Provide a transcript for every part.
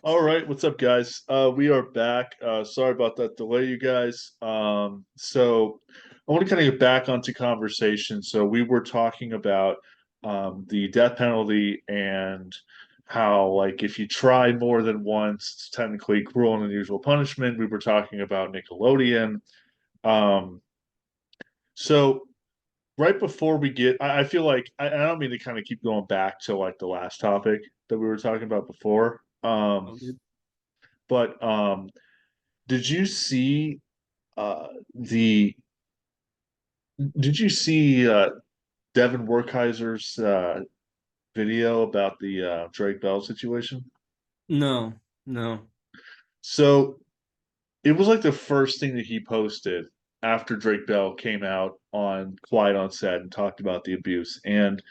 All right, what's up, guys? We are back. Sorry about that delay, you guys. So I want to kind of get back onto conversation. So we were talking about the death penalty and how, like, if you try more than once, it's technically cruel and unusual punishment. We were talking about Nickelodeon. Um, so right before we get, I feel like I don't mean to kind of keep going back to like the last topic that we were talking about before. Oh, good. But did you see the did you see Devin Werkheiser's video about the Drake Bell situation? No, no. So it was like the first thing that he posted after Drake Bell came out on Quiet on Set and talked about the abuse. And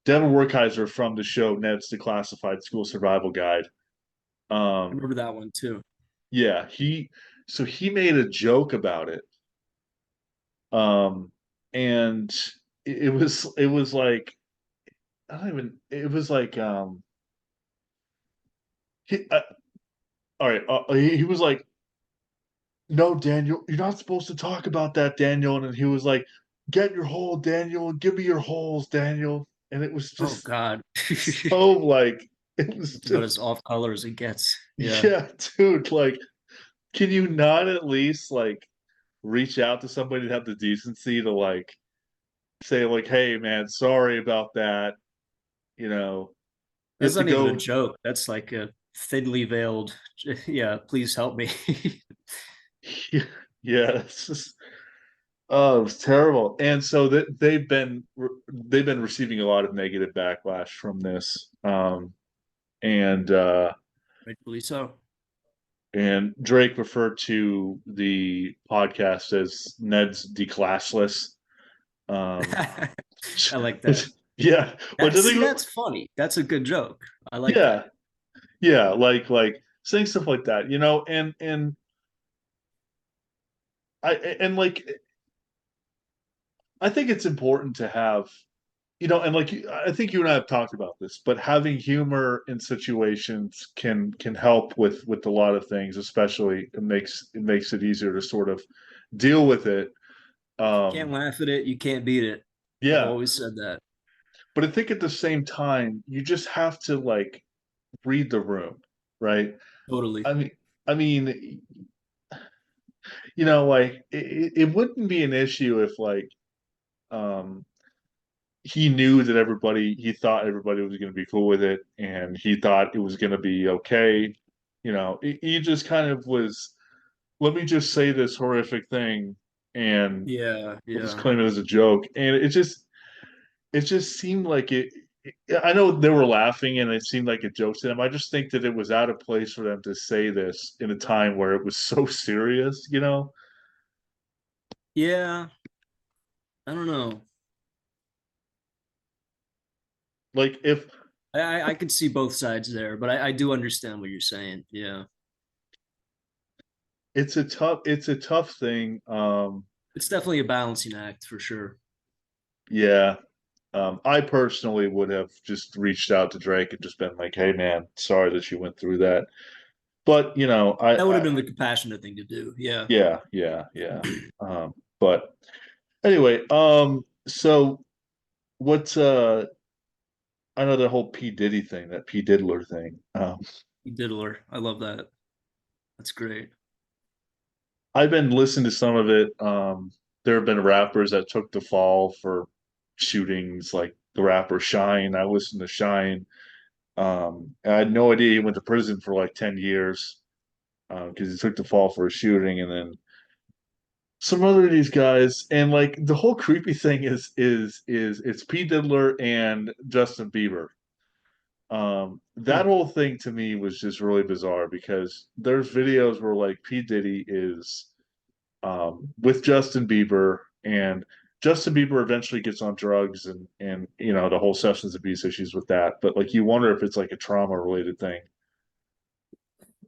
Devin Werkheiser from the show Ned's Declassified School Survival Guide. I Um, remember that one too. yeah, he made a joke about it. And it was like I don't even. It was like he, all right. He was like, "No, Daniel, you're not supposed to talk about that, Daniel." And then he was like, "Get your hole, Daniel. Give me your holes, Daniel." And it was Oh just God. so like it was It's about just as off color as it gets. Yeah. yeah, dude. Like, can you not at least like reach out to somebody to have the decency to like say like, "Hey, man, sorry about that." You know, you That's have to not even a go. joke. That's like a thinly veiled, yeah, please help me. Yeah, it's just oh, it was terrible. And so that they've been receiving a lot of negative backlash from this. And Rightfully so. and Drake referred to the podcast as Ned's Declassless. Um, I like that. yeah, which That I see, think, that's funny. That's a good joke. I like yeah, that. yeah, like saying stuff like that, and I and like I think it's important to have and like I think you and I have talked about this, but having humor in situations can help with a lot of things, especially it makes it easier to sort of deal with it. If you can't Um, laugh at it, you can't beat it. I've yeah, always said that. but I think at the same time, you just have to like read the room, right? Totally. I mean, I mean, like it wouldn't be an issue if like um he knew that he thought everybody was going to be cool with it and he thought it was going to be okay. He just kind of was, let me just say this horrific thing and Yeah, we'll just yeah. claim it as a joke. And it just seemed like I know they were laughing and it seemed like a joke to them. I just think that it was out of place for them to say this in a time where it was so serious. Yeah. I don't know. Like if I could see both sides there, but I do understand what you're saying. Yeah. it's a tough thing. It's definitely a balancing act for sure. Yeah. I personally would have just reached out to Drake and just been like, "Hey, man, sorry that you went through that." But That would have been the compassionate thing to do. Yeah. yeah, yeah, yeah. But anyway, so what's I know the whole P Diddy thing, that P Diddler thing. Diddler. I love that. That's great. I've been listening to some of it. There have been rappers that took the fall for shootings, like the rapper Shine. I listened to Shine. I had no idea he went to prison for like 10 years. Because he took the fall for a shooting, and then some other of these guys, and like the whole creepy thing is it's Pete Diddler and Justin Bieber. That Hmm. whole thing to me was just really bizarre because there's videos where like P Diddy is with Justin Bieber, and Justin Bieber eventually gets on drugs, and the whole substance abuse issues with that. But like you wonder if it's like a trauma related thing.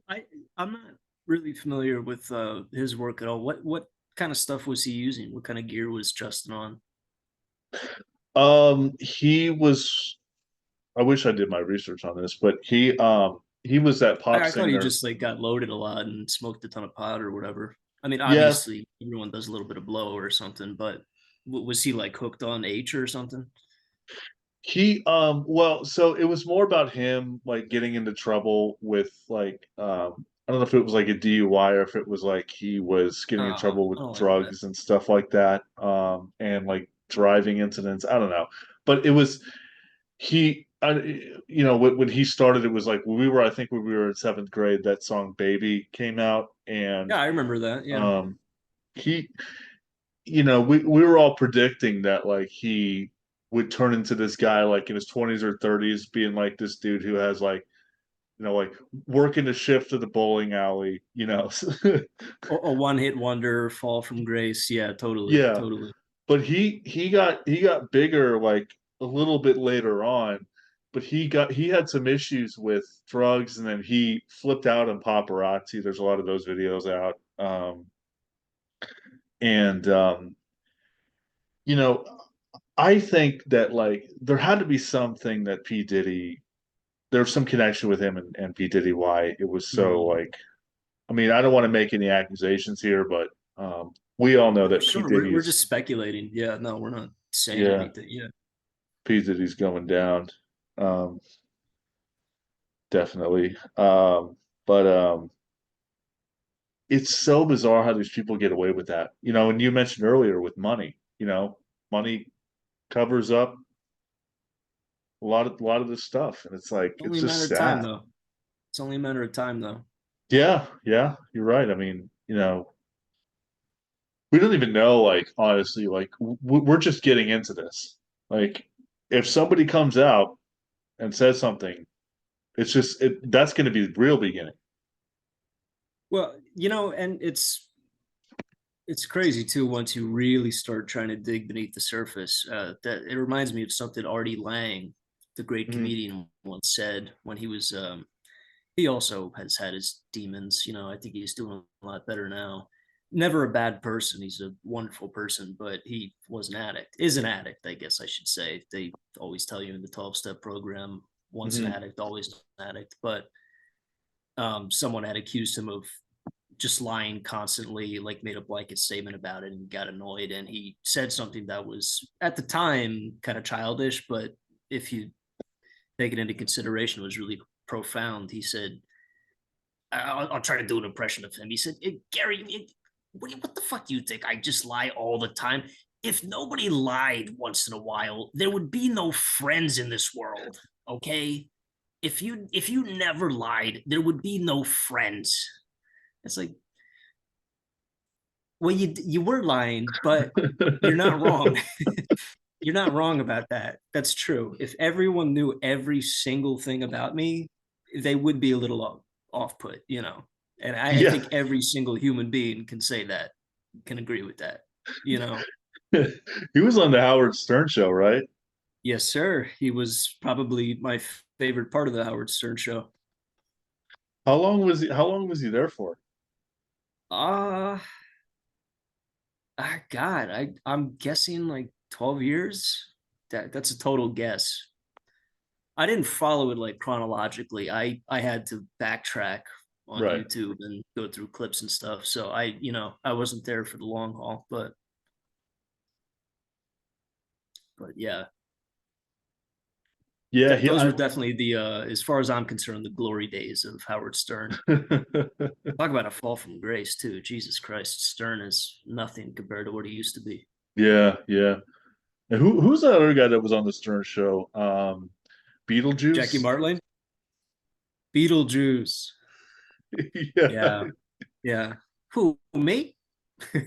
I I'm not really familiar with his work at all. What kind of stuff was he using? What kind of gear was Justin on? He was. I wish I did my research on this, but he was that pop I thought he singer. just like got loaded a lot and smoked a ton of pot or whatever. I mean, Yes, obviously everyone does a little bit of blow or something, but was he like hooked on H or something? he well, so it was more about him like getting into trouble with like I don't know if it was like a DUI or if it was like he was getting in I trouble with don't like that. drugs and stuff like that. And like driving incidents. I don't know. But it was he when he started, it was like I think when we were in seventh grade, that song Baby came out, and Yeah, I remember that. Yeah. um he we were all predicting that like he would turn into this guy like in his 20s or 30s, being like this dude who has like like working a shift at the bowling alley, A one hit wonder, fall from grace. Yeah, totally, yeah. totally. But he got bigger like a little bit later on, but he had some issues with drugs, and then he flipped out on paparazzi. There's a lot of those videos out. And you know, I think that like there had to be something that P. Diddy, there's some connection with him and P. Diddy, why it was so Mhm. like, I mean, I don't want to make any accusations here, but we all know that P. Sure, Diddy we're is, just speculating. Yeah, no, we're not saying yeah, anything. Yeah. P. Diddy's going down. Um, definitely. But it's so bizarre how these people get away with that. And you mentioned earlier with money, money covers up a lot of this stuff. And it's like, Only it's a matter just of time, sad. though. It's only a matter of time, though. Yeah, yeah, you're right. I mean, we don't even know, like, honestly, like, we're just getting into this. Like, if somebody comes out and says something, that's going to be the real beginning. Well, and it's crazy too once you really start trying to dig beneath the surface. That it reminds me of something Artie Lang, the great Mhm. comedian, once said when he was. He also has had his demons. I think he's doing a lot better now. Never a bad person. He's a wonderful person, but he was an addict. Is an addict, I guess I should say. They always tell you in the 12-step program, once an Mhm. addict, always an addict. But someone had accused him of just lying constantly, like made a blanket statement about it and got annoyed. And he said something that was at the time kind of childish, but if you take it into consideration, was really profound. He said, I'll try to do an impression of him. He said, Gary, what the fuck do you think? I just lie all the time. If nobody lied once in a while, there would be no friends in this world. Okay. If you never lied, there would be no friends. It's like, well, you were lying, but you're not wrong. You're not wrong about that. That's true. If everyone knew every single thing about me, they would be a little off put. And I Yeah. think every single human being can say that, can agree with that. You know, He was on the Howard Stern show, right? yes, sir. He was probably my favorite part of the Howard Stern show. How long was he there for? Uh God, I'm guessing like 12 years. That's a total guess. I didn't follow it like chronologically. I had to backtrack on Right. YouTube and go through clips and stuff. So I wasn't there for the long haul, but yeah, Yeah, those were definitely the as far as I'm concerned, the glory days of Howard Stern. Talk about a fall from grace too. Jesus Christ, Stern is nothing compared to what he used to be. Yeah, yeah. And who's that other guy that was on the Stern show? Jackie Beetlejuice? Martling, Beetlejuice. Yeah. Yeah, yeah. Who, me? Who,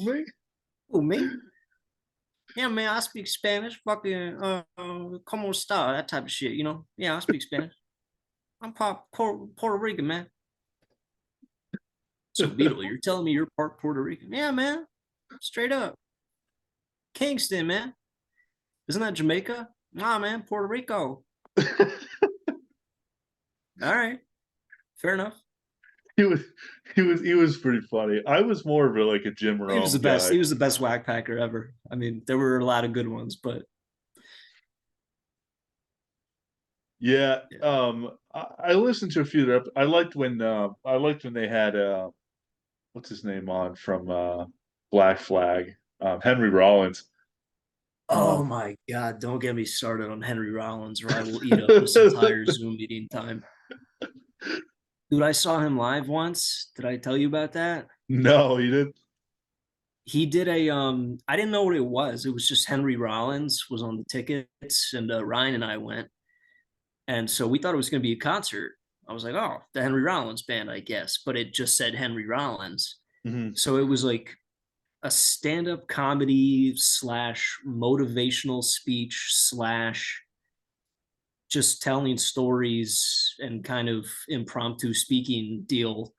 me? Who, me? Yeah, man, I speak Spanish. Fucking, como está? That type of shit. Yeah, I speak Spanish. I'm Puerto Rican, man. So, Beetle, you're telling me you're part Puerto Rican? Yeah, man. Straight up. Kingston, man. Isn't that Jamaica? Nah, man, Puerto Rico. All right. Fair enough. He was pretty funny. I was more of like a Jim He was the Rome best. guy. He was the best whack packer ever. I mean, there were a lot of good ones, but Yeah. Yeah. I listened to a few. I liked when they had what's his name on from Black Flag, Henry Rollins. Oh Um, my God, don't get me started on Henry Rollins, or I will eat up this entire Zoom meeting time. Dude, I saw him live once. Did I tell you about that? no, he didn't. He did a I didn't know what it was. It was just Henry Rollins was on the tickets, and Ryan and I went. And so we thought it was going to be a concert. I was like, oh, the Henry Rollins band, I guess. But it just said Henry Rollins. Hmm. So it was like a stand-up comedy slash motivational speech slash just telling stories and kind of impromptu speaking deal.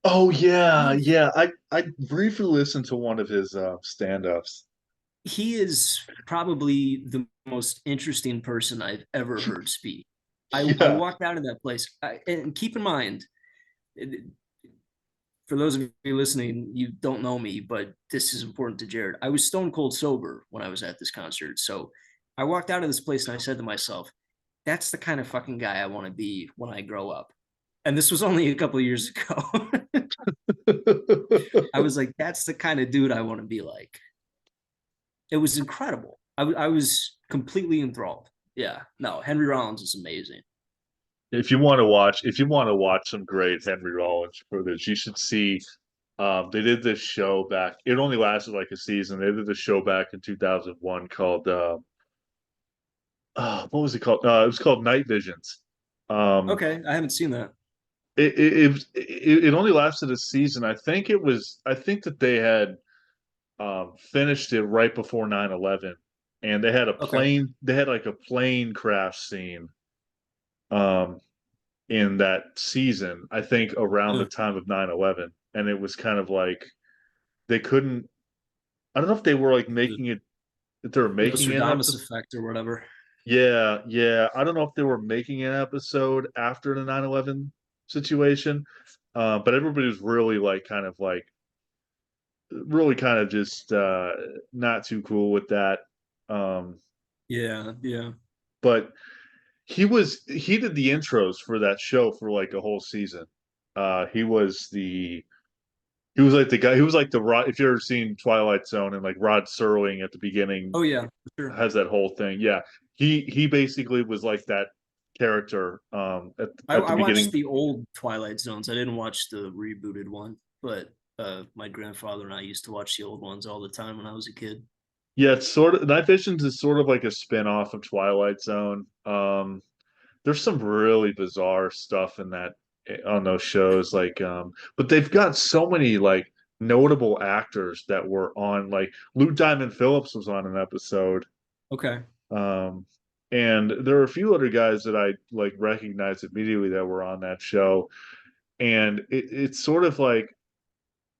Oh yeah, yeah. I briefly listened to one of his stand-ups. He is probably the most interesting person I've ever heard speak. I Yeah. walked out of that place, and keep in mind, for those of you listening, you don't know me, but this is important to Jared. I was stone cold sober when I was at this concert. So I walked out of this place and I said to myself, that's the kind of fucking guy I want to be when I grow up. And this was only a couple of years ago. I was like, that's the kind of dude I want to be like. It was incredible. I was completely enthralled. Yeah, no, Henry Rollins is amazing. If you want to watch some great Henry Rollins footage, you should see. They did this show back. It only lasted like a season. They did this show back in 2001 called what was it called? It was called Night Visions. Um, Okay, I haven't seen that. it only lasted a season. I think it was. I think that they had finished it right before 9/11, and they had a Okay. plane. They had like a plane crash scene. Um, in that season, I think around the Uh, time of 9/11, and it was kind of like they couldn't. I don't know if they were like the making it. If they were making an Nostradamus episode. effect or whatever. Yeah, yeah. I don't know if they were making an episode after the 9/11 situation, but everybody was really like kind of like really kind of just not too cool with that. Um, Yeah, yeah. but he did the intros for that show for like a whole season. He was the He was like the guy. He was like the Rod. If you ever seen Twilight Zone and like Rod Serling at the beginning Oh yeah, for sure. has that whole thing. Yeah, he basically was like that character at the I watched beginning. the old Twilight Zones. I didn't watch the rebooted one, but my grandfather and I used to watch the old ones all the time when I was a kid. Yeah, it's sort of Night Visions is sort of like a spin-off of Twilight Zone. There's some really bizarre stuff in that on those shows, like but they've got so many like notable actors that were on. Like Lou Diamond Phillips was on an episode. Okay. Um, and there are a few other guys that I like recognized immediately that were on that show. And it's sort of like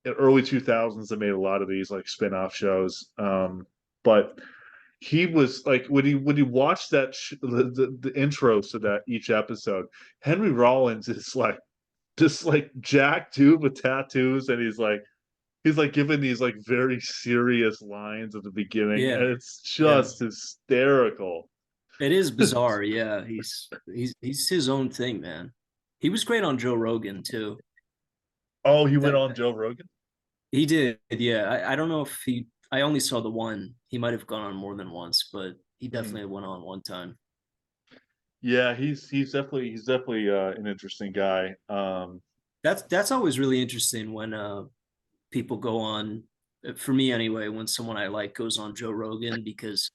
in early 2000s, they made a lot of these like spin-off shows. But he was like when you watch the intros to that each episode, Henry Rollins is like just like Jack too with tattoos, and he's like giving these like very serious lines at the beginning, and Yeah, it's yeah. just hysterical. It is bizarre. Yeah, he's his own thing, man. He was great on Joe Rogan too. Oh, he went That on Joe Rogan? he did. Yeah, I don't know if he. I only saw the one. He might have gone on more than once, but he Hmm. definitely went on one time. Yeah, he's definitely an interesting guy. That's always really interesting when people go on. For me anyway, when someone I like goes on Joe Rogan, because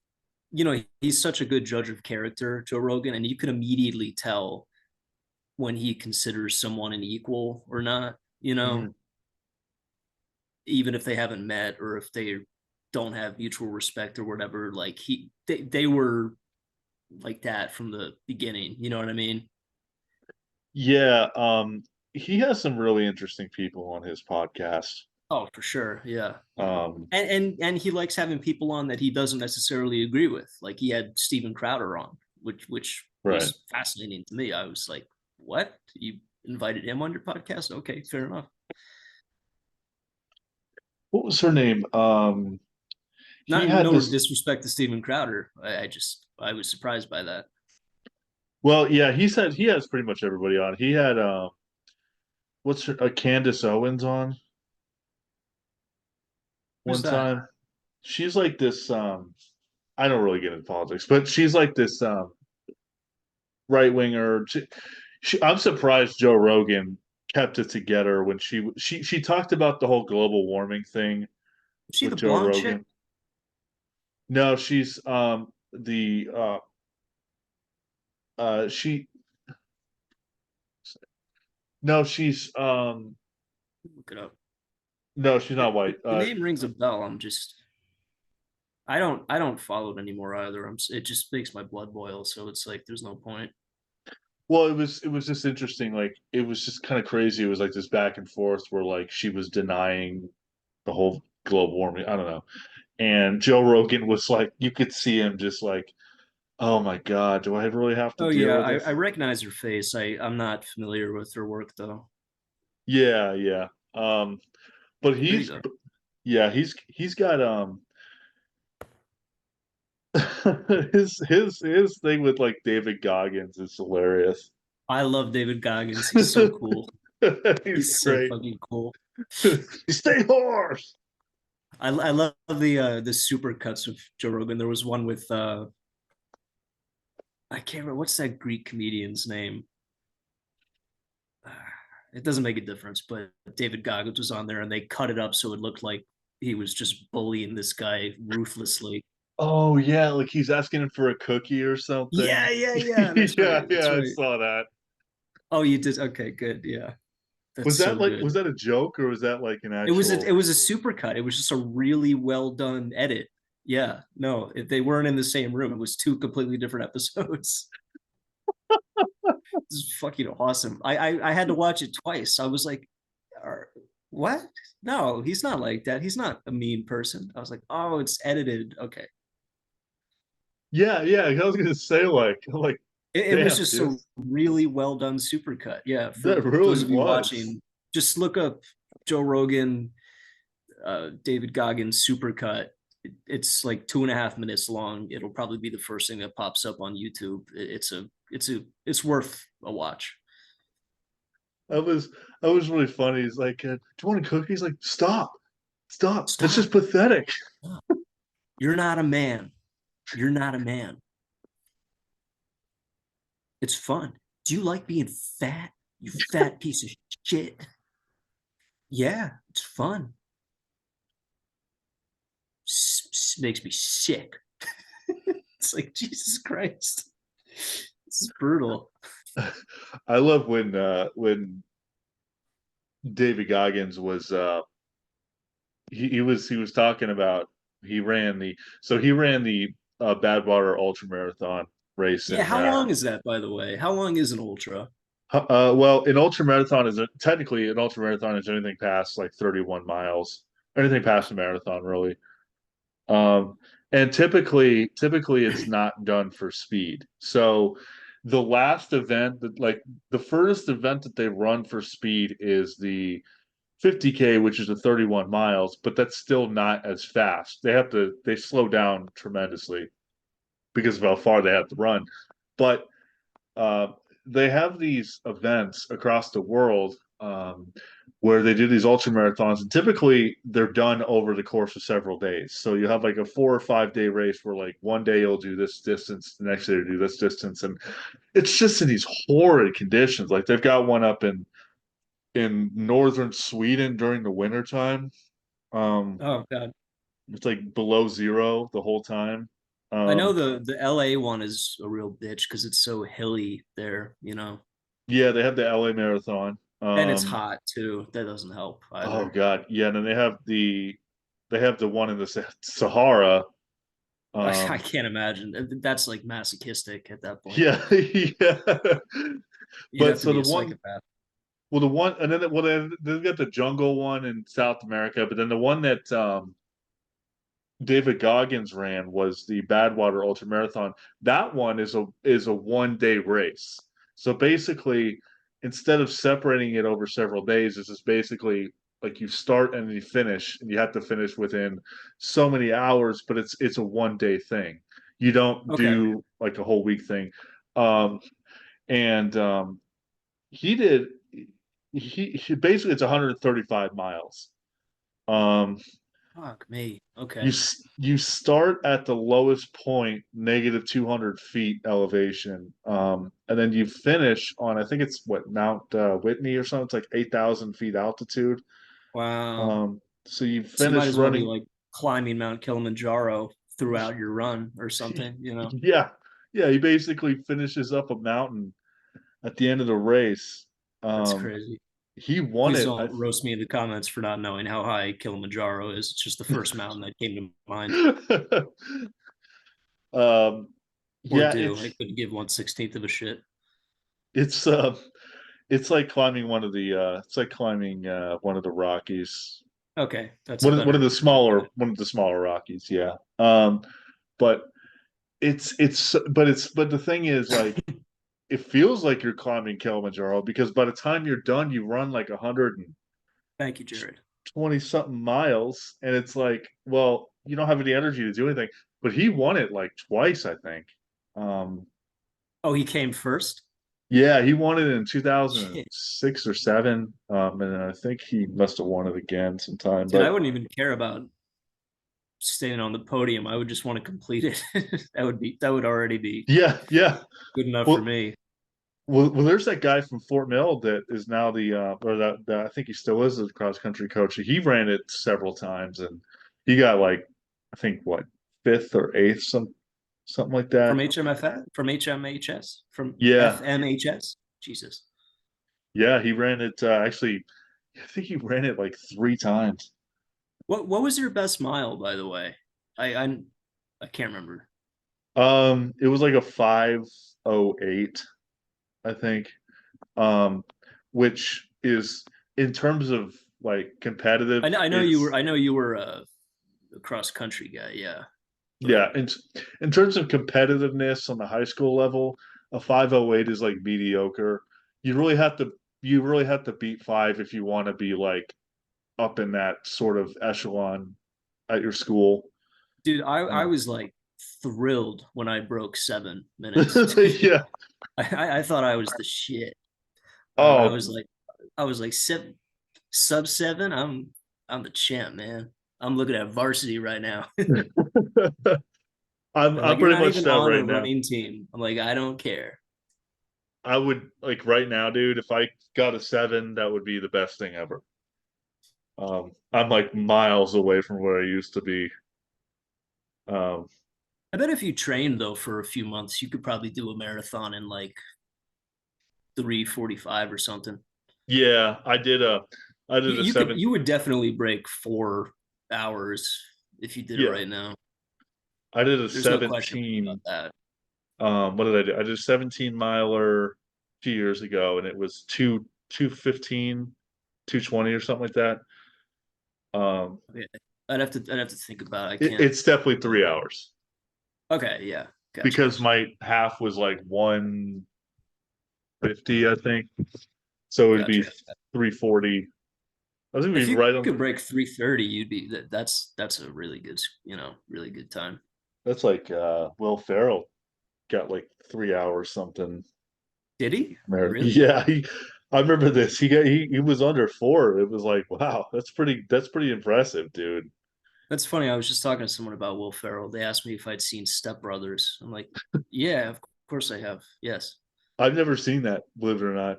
he's such a good judge of character, Joe Rogan, and you can immediately tell when he considers someone an equal or not. You Mhm. know, even if they haven't met or if they don't have mutual respect or whatever. Like they were like that from the beginning. You know what I mean? Yeah, he has some really interesting people on his podcast. Oh, for sure. Yeah. Um, And he likes having people on that he doesn't necessarily agree with. Like he had Steven Crowder on, which right. was fascinating to me. I was like, what? You invited him on your podcast? Okay, fair enough. What was her name? He Not had no this. disrespect to Steven Crowder. I was surprised by that. Well, yeah, he said he has pretty much everybody on. He had what's her Candace Owens on Who's one that? time. She's like this I don't really get into politics, but she's like this right winger. I'm surprised Joe Rogan kept it together when she talked about the whole global warming thing Is she with the Joe blonde chick? Rogan. No, she's the she no, she's Look it up. no, she's not white. The name rings a bell. I'm just I don't follow it anymore either. It just makes my blood boil. So it's like there's no point. Well, it was just interesting. Like it was just kind of crazy. It was like this back and forth where like she was denying the whole global warming. I don't know. And Joe Rogan was like, you could see him just like, oh my God, do I really have to Oh deal yeah, with I this? recognize her face. I'm not familiar with her work though. Yeah, yeah. But There you go. yeah, he's got his thing with like David Goggins is hilarious. I love David Goggins. He's so cool. He's He's so great. fucking cool. Stay horse. I love the super cuts of Joe Rogan. There was one with I can't remember what's that Greek comedian's name. It doesn't make a difference, but David Goggins was on there and they cut it up so it looked like he was just bullying this guy ruthlessly. Oh yeah, like he's asking him for a cookie or something. Yeah. That's Yeah, right. yeah, That's I right. saw that. Oh, you did. Okay, good. Yeah, that's so Was good. that a joke or was that like an It actual? was a super cut. It was just a really well done edit. Yeah, no, they weren't in the same room. It was two completely different episodes. This is fucking awesome. I had to watch it twice. I was like, what? No, he's not like that. He's not a mean person. I was like, oh, it's edited. Okay. Yeah, yeah. I was gonna say like, It was damn, just dude, a really well done supercut. Yeah, that for really those of you was. watching, just look up Joe Rogan, David Goggins supercut. It's like 2.5 minutes long. It'll probably be the first thing that pops up on YouTube. It's worth a watch. That was that was really funny. He's like, do you want a cookie? He's like, stop, stop. That's Stop. just pathetic. You're not a man. You're not a man. It's fun. Do you like being fat? You fat piece of shit. Yeah, it's fun. Makes me sick. It's like Jesus Christ. This is brutal. I love when David Goggins was he was talking about he ran the Badwater Ultra Marathon race Yeah, in how long is that, by the way? How long is an ultra? well an ultra marathon is technically an ultra marathon is anything past like 31 miles, anything past a marathon really. Um, and typically it's not done for speed. So the last event that like the furthest event that they run for speed is the 50K, which is the 31 miles, but that's still not as fast. They slow down tremendously because of how far they have to run. But uh, they have these events across the world where they do these ultra marathons, and typically they're done over the course of several days. So you have like a 4 or 5 day race where like one day you'll do this distance, the next day you'll do this distance, and it's just in these horrid conditions. Like they've got one up in northern Sweden during the winter time. Um, Oh God. it's like below zero the whole time. I know Um, the LA one is a real bitch because it's so hilly there, you know. yeah, they have the LA Marathon. And it's hot too. That doesn't help Oh either. God, yeah, and then they have the one in the Sahara. I Um, can't imagine. That's like masochistic at that point. yeah, yeah. You'd But have to so be the a one, psychopath. well, the one, and then well, they've got the jungle one in South America, but then the one that David Goggins ran was the Badwater Ultra Marathon. That one is a 1 day race. So basically, instead of separating it over several days, this is basically like you start and you finish, and you have to finish within so many hours, but it's a 1 day thing. You don't Okay. do like a whole week thing. Um, and he did he basically it's 135 miles. Um, Fuck me. you Okay. you start at the lowest point, negative 200 feet elevation, and then you finish on I think it's what Mount Whitney or something. It's like 8,000 feet altitude. Wow. So you So you might finish as well be running. like climbing Mount Kilimanjaro throughout your run or something, you know? Yeah, yeah. He basically finishes up a mountain at the end of the race. That's Um, crazy. he won Please it. don't roast me in the comments for not knowing how high Kilimanjaro is. It's just the first mountain that came to mind. um, Or yeah, do. I couldn't give 1/16 of a shit. it's uh it's like climbing it's like climbing one of the Rockies. Okay, that's a One of better. the smaller Rockies, yeah. But but the thing is like it feels like you're climbing Kilimanjaro because by the time you're done, you run like 120 Thank you, Jared. something miles, and it's like, well, you don't have any energy to do anything. But he won it like twice, I think. Um, Oh, he came first? yeah, he won it in Shit. 2006 or seven, and I think he must have won it again sometime. Dude, I But wouldn't even care about staying on the podium. I would just want to complete it. That would already be yeah, yeah. good enough for Well, me. there's that guy from Fort Mill that is now or that I think he still is the cross country coach. He ran it several times, and he got like, I think what, fifth or eighth, something like From that. HMFS, from HMHS, from Yeah, FMHS. Jesus. yeah, he ran it. Actually, I think he ran it like three times. What was your best mile, by the way? I I can't remember. It was like a 5:08, I think. Um, which is in terms of like competitive, it's I know you were a cross country guy, yeah. But yeah. In terms of competitiveness on the high school level, a 5:08 is like mediocre. You really have to you really have to beat five if you want to be like up in that sort of echelon at your school. dude, I Uh, was like thrilled when I broke 7 minutes. yeah. I thought I was the shit. I Oh, was like seven, sub seven. I'm the champ, man. I'm looking at varsity right now. They're I'm like, you're pretty not much even that on a right now. running team. I'm like, I don't care. I would like right now, dude, if I got a seven, that would be the best thing ever. I'm like miles away from where I used to be. Um, I bet if you trained though for a few months, you could probably do a marathon in like 3:45 or something. yeah, I did a seven. You would definitely break 4 hours if you did it Yeah, right now. I did a There's no question about 17. that. What did I do? I did a 17 miler 2 years ago, and it was 2:15, 2:20 or something like that. Um, Okay. I'd have to think about it. I can't. it's definitely 3 hours Okay, yeah. Gotcha. because my half was like 150, I think. So it'd be Gotcha. 340. I was gonna be If you right on. could break 3:30, you'd be that's a really good, really good time. That's like Will Ferrell got like 3 hours something. Did he? Really? Yeah, I remember this. He was under four. It was like, wow, that's pretty impressive, dude. That's funny. I was just talking to someone about Will Ferrell. They asked me if I'd seen Step Brothers. I'm like, yeah, of course I have. Yes. I've never seen that, believe it or not.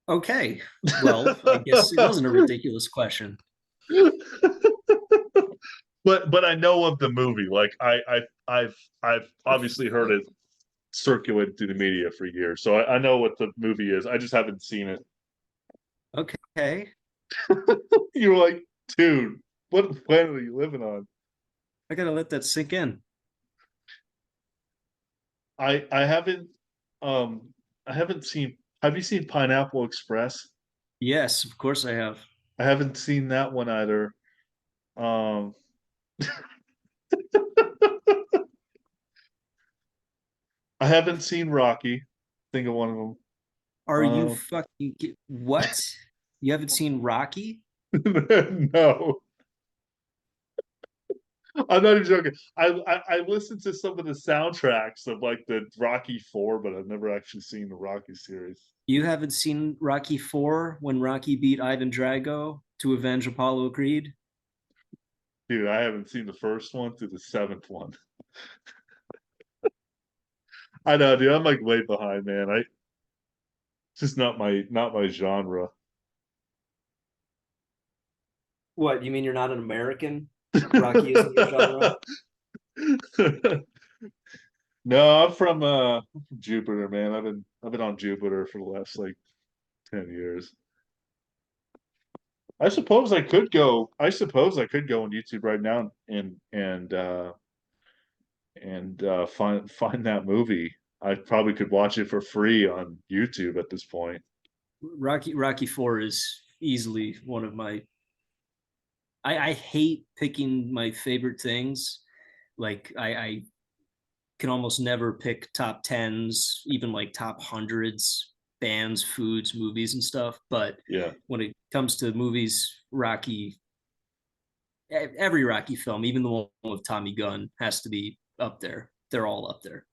Okay. Well, I guess it wasn't a ridiculous question. But I know of the movie. Like I've obviously heard it circulate through the media for years, so I know what the movie is. I just haven't seen it. Okay. You're like, dude, what planet are you living on? I gotta let that sink in. I haven't um I haven't seen have you seen Pineapple Express? Yes, of course I have. I haven't seen that one either. Um I haven't seen Rocky. Think of one of them. Are you fucking what? You haven't seen Rocky? No. I'm not even joking. I listened to some of the soundtracks of like the Rocky Four, but I've never actually seen the Rocky series. You haven't seen Rocky 4 when Rocky beat Ivan Drago to avenge Apollo Creed? Dude, I haven't seen the first one through the seventh one. I know, dude. I'm like way behind, man. It's just not my genre. What, you mean you're not an American? Rocky isn't your genre? No, I'm from Jupiter, man. I've been on Jupiter for the last like 10 years. I suppose I could go on YouTube right now and find that movie. I probably could watch it for free on YouTube at this point. Rocky 4 is easily one of my I hate picking my favorite things. Like I can almost never pick top tens, even like top hundreds, bands, foods, movies, and stuff. But Yeah. when it comes to movies, every Rocky film, even the one with Tommy Gunn, has to be up there. They're all up there.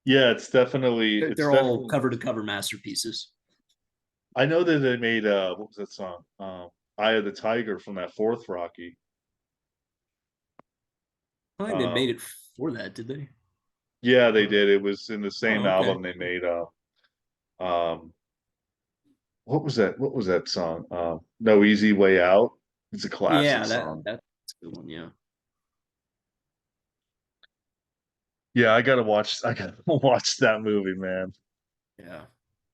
Yeah, it's definitely They're, it's they're all definitely cover to cover masterpieces. I know that they made what was that song? Eye of the Tiger from that fourth Rocky. I think they made Um it for that, did they? yeah, they did. It was in the same Oh, okay. album they made um what was that song? No Easy Way Out. It's a classic Yeah, song. that's a good one. Yeah. Yeah, I gotta watch that movie, man. Yeah.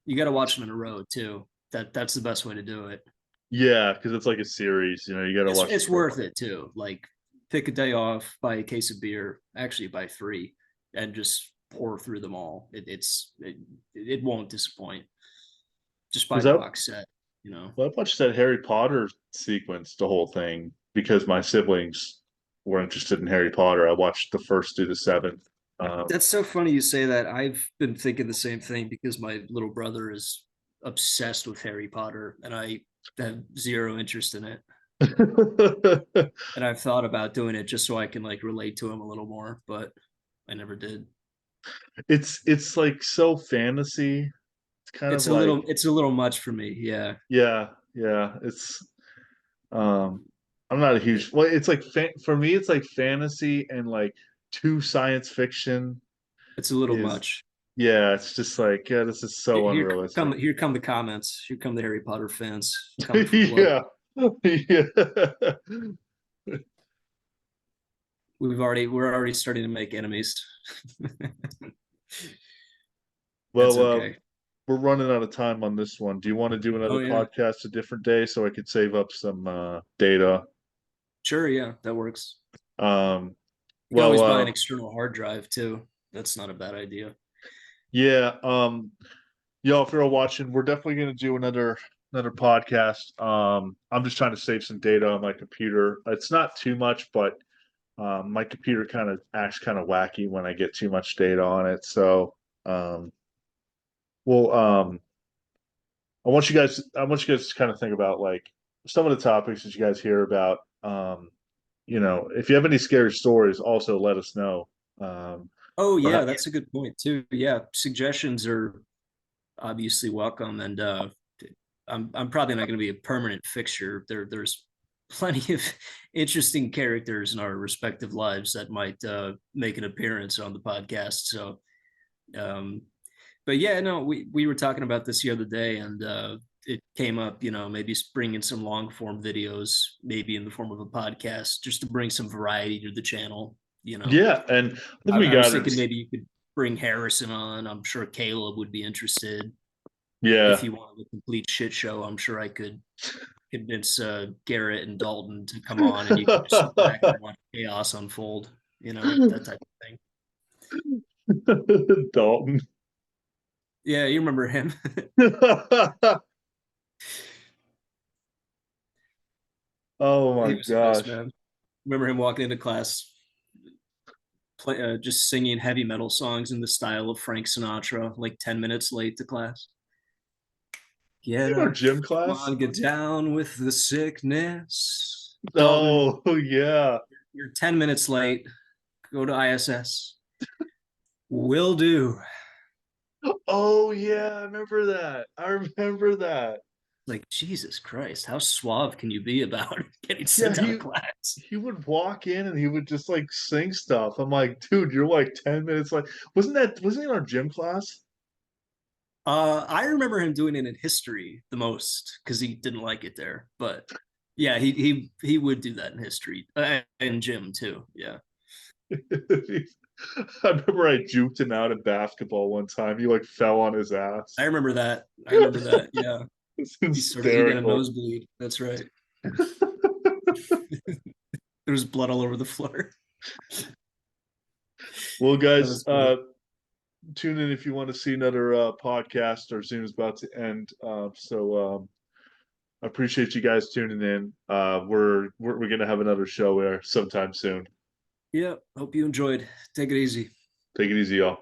You got to watch them in a row too. That's the best way to do it. Yeah, because it's like a series, you gotta watch the It's first worth it too. Like pick a day off, buy a case of beer, actually buy three, and just pour through them all. It won't disappoint. Just buy because the box set, you know. I watched that Harry Potter sequence, the whole thing, because my siblings were interested in Harry Potter. I watched the first through the seventh. That's so funny you say that. I've been thinking the same thing because my little brother is obsessed with Harry Potter and I have zero interest in it. And I've thought about doing it just so I can like relate to him a little more, but I never did. it's like so fantasy. It's kind of like It's a little much for me. Yeah. yeah, yeah. Um I'm not a huge well, it's like for me it's like fantasy and like too science fiction It's a little is much. yeah, it's just like yeah, this is so unrealistic. Here come the comments. Here come the Harry Potter fans coming for blood. Yeah. Yeah. We're already starting to make enemies. That's Well, okay. we're running out of time on this one. Do you want to do Oh another yeah. podcast a different day so I could save up some data? Sure, yeah, that works. Um, You can well, always buy an external hard drive too. That's not a bad idea. yeah. Y'all, if you're all watching, we're definitely gonna do another podcast. I'm just trying to save some data on my computer. It's not too much, but my computer kind of acts kind of wacky when I get too much data on it. So, um, well, I want you guys to kind of think about like some of the topics that you guys hear about. If you have any scary stories, also let us know. Um, Oh yeah, perhaps, that's a good point too. Yeah, suggestions are obviously welcome, and I'm probably not going to be a permanent fixture. There's plenty of interesting characters in our respective lives that might make an appearance on the podcast. So, um, but yeah, no, we were talking about this the other day, and it came up. You know, maybe bringing some long form videos, maybe in the form of a podcast, just to bring some variety to the channel. You know, yeah, and I think we I was got thinking it. maybe you could bring Harrison on. I'm sure Caleb would be interested if Yeah. he wanted a complete shit show. I'm sure I could convince Garrett and Dalton to come on, and you can just sit back and watch chaos unfold. You know, that type of thing. Dalton. Yeah, you remember him. Oh He my was the best gosh. man. Remember him walking into class, just singing heavy metal songs in the style of Frank Sinatra, like 10 minutes late to class. Get In our up, gym come class? on, get down with the sickness. Dalton, Oh yeah. You're 10 minutes late. Go to ISS. Will do. Oh yeah, I remember that. I remember that. Like, Jesus Christ, how suave can you be about getting Yeah, sent out of class? he would walk in and he would just like sing stuff. I'm like, dude, you're like 10 minutes like wasn't he in our gym class? I remember him doing it in history the most because he didn't like it there. But yeah, he would do that in history and gym too. Yeah, I remember I juked him out in basketball one time. He like fell on his ass. I remember that. I remember that. Yeah, It's he sort of he got a hysterical. nosebleed. That's right. There was blood all over the floor. Well, That guys, was great. tune in if you want to see another podcast. Our Zoom is about to end. I appreciate you guys tuning in. We're gonna have another show there sometime soon. Yeah, hope you enjoyed. Take it easy. Take it easy, y'all.